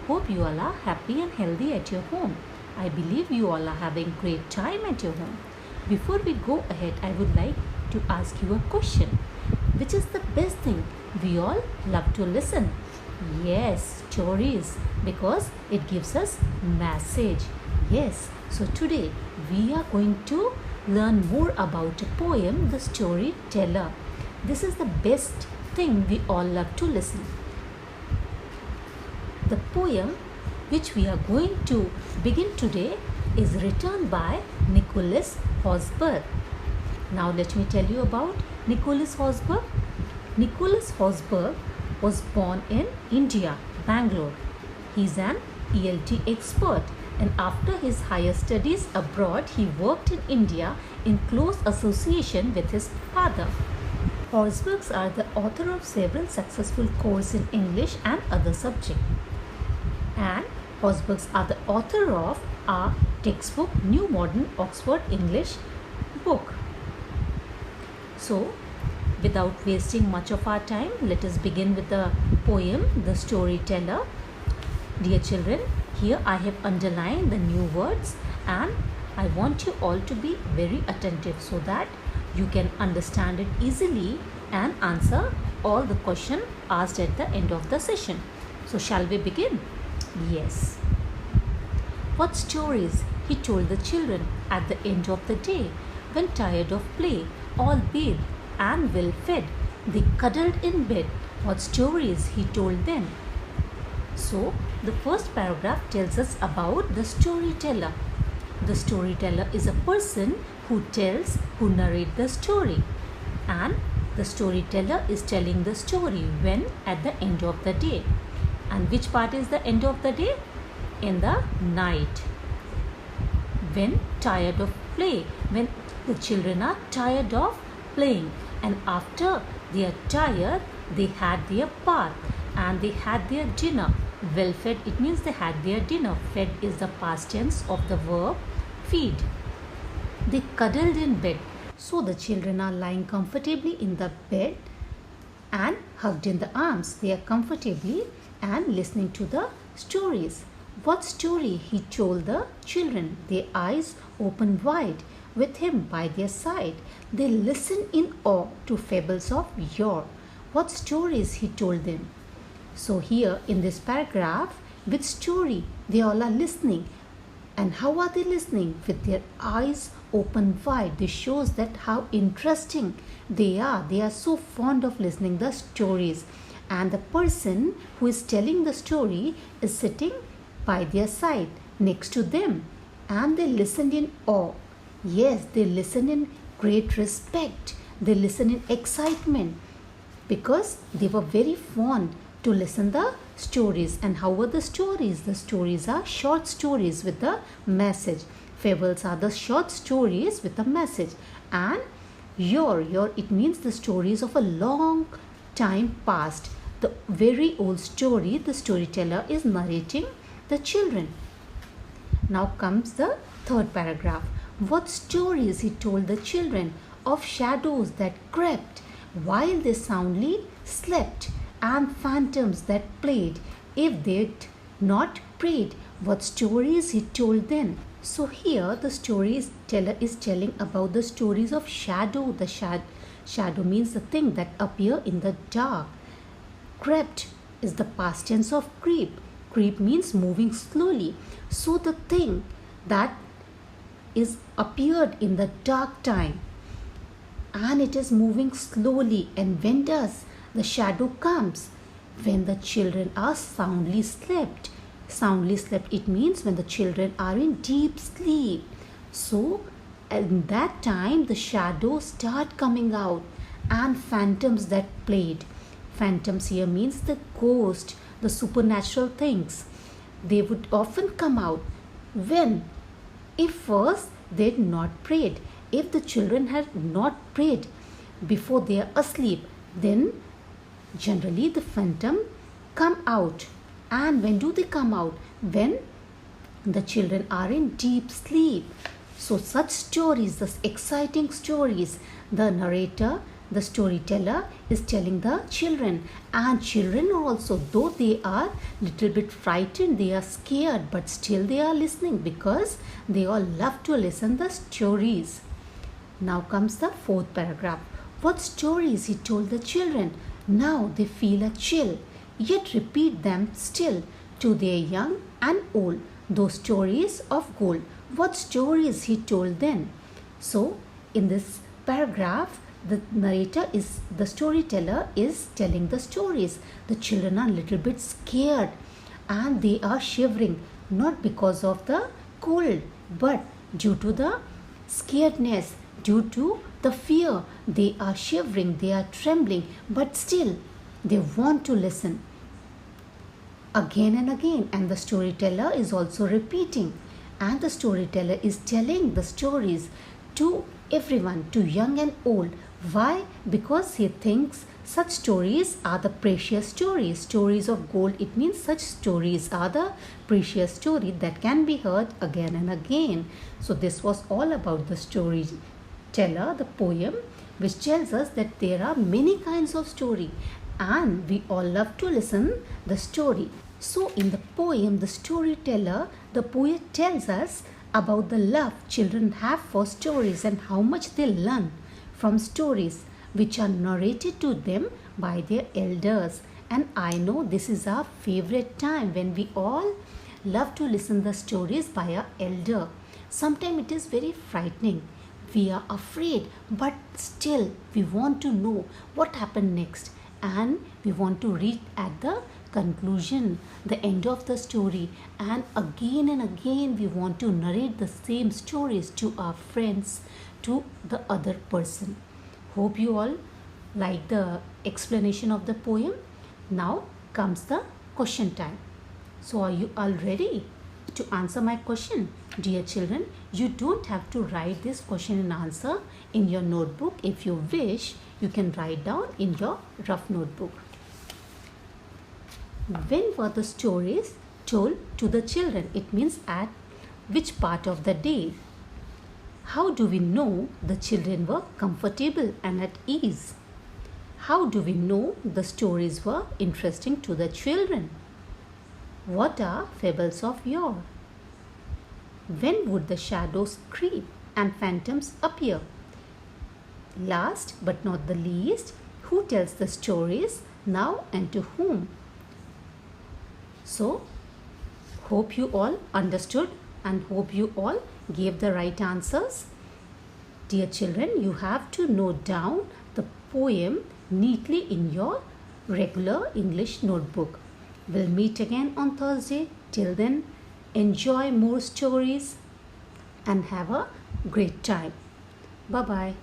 hope you all are happy and healthy at your home. I believe you all are having great time at your home. Before we go ahead, I would like to ask you a question. Which is the best thing? We all love to listen. Yes, stories, because it gives us message. Yes, so today we are going to learn more about a poem, The Storyteller. This is the best thing we all love to listen. The poem which we are going to begin today is written by Nicholas Hossburgh. Now let me tell you about Nicholas Hossburgh. Nicholas Hossburgh was born in India, Bangalore. He is an ELT expert, and after his higher studies abroad, he worked in India in close association with his father. Hossburghs are the author of several successful courses in English and other subjects. And Hossburghs are the author of our textbook New Modern Oxford English book. So, without wasting much of our time, let us begin with the poem The Storyteller. Dear children, here I have underlined the new words, and I want you all to be very attentive so that you can understand it easily and answer all the questions asked at the end of the session. So shall we begin? Yes. What stories he told the children at the end of the day, when tired of play, all bathed and well fed, they cuddled in bed. What stories he told them. So the first paragraph tells us about the storyteller. The storyteller is a person who narrates the story, and the storyteller is telling the story when at the end of the day. And which part is the end of the day? In the night, when tired of play, when the children are tired of playing, and after they are tired, they had their bath and they had their dinner. Well fed, it means they had their dinner. Fed is the past tense of the verb feed. They cuddled in bed. So the children are lying comfortably in the bed and hugged in the arms. They are comfortably and listening to the stories. What story he told the children? Their eyes open wide, with him by their side. They listen in awe to fables of yore. What stories he told them? So here in this paragraph, which story they all are listening, and how are they listening? With their eyes open wide. This shows that how interesting they are. They are so fond of listening the stories, and the person who is telling the story is sitting by their side next to them, and they listen in awe. Yes, they listen in great respect. They listen in excitement, because they were very fond to listen the stories. And how were the stories? The stories are short stories with a message. Fables are the short stories with a message. And your it means the stories of a long time past. The very old story the storyteller is narrating the children. Now comes the third paragraph. What stories he told the children of shadows that crept while they soundly slept, and phantoms that played if they'd not prayed. What stories he told them. So here the storyteller is telling about the stories of shadow. The shadow means the thing that appear in the dark. Crept is the past tense of creep. Creep means moving slowly. So the thing that is appeared in the dark time, and it is moving slowly. And when does the shadow comes? When the children are soundly slept. Soundly slept, it means when the children are in deep sleep. So in that time the shadows start coming out, and phantoms that played. Phantoms here means the ghost, the supernatural things. They would often come out when, if first they had not prayed. If the children had not prayed before they are asleep, then generally the phantom come out. And when do they come out? When the children are in deep sleep. So such stories, the exciting stories, the narrator the storyteller is telling the children, and children also, though they are little bit frightened, they are scared, but still they are listening because they all love to listen the stories. Now comes the fourth paragraph. What stories he told the children. Now they feel a chill, yet repeat them still to their young and old. Those stories of gold. What stories he told then. So in this paragraph, the storyteller is telling the stories. The children are a little bit scared and they are shivering, not because of the cold, but due to the scaredness, due to the fear. They are shivering, they are trembling, but still they want to listen again and again. And the storyteller is also repeating, and the storyteller is telling the stories to everyone, to young and old. Why? Because he thinks such stories are the precious stories, stories of gold. It means such stories are the precious story that can be heard again and again. So this was all about the storyteller, the poem, which tells us that there are many kinds of story and we all love to listen the story. So in the poem, the storyteller, the poet tells us about the love children have for stories and how much they learn from stories which are narrated to them by their elders. And I know this is our favorite time when we all love to listen the stories by our elder. Sometimes it is very frightening. We are afraid, but still we want to know what happened next, and we want to read at the conclusion, the end of the story, and again we want to narrate the same stories to our friends, to the other person. Hope you all like the explanation of the poem. Now comes the question time. So are you all ready to answer my question? Dear children, you don't have to write this question and answer in your notebook. If you wish, you can write down in your rough notebook. When were the stories told to the children? It means at which part of the day? How do we know the children were comfortable and at ease? How do we know the stories were interesting to the children? What are fables of yore? When would the shadows creep and phantoms appear? Last but not the least, who tells the stories now and to whom? So, hope you all understood and hope you all gave the right answers. Dear children, you have to note down the poem neatly in your regular English notebook. We'll meet again on Thursday. Till then, enjoy more stories and have a great time. Bye-bye.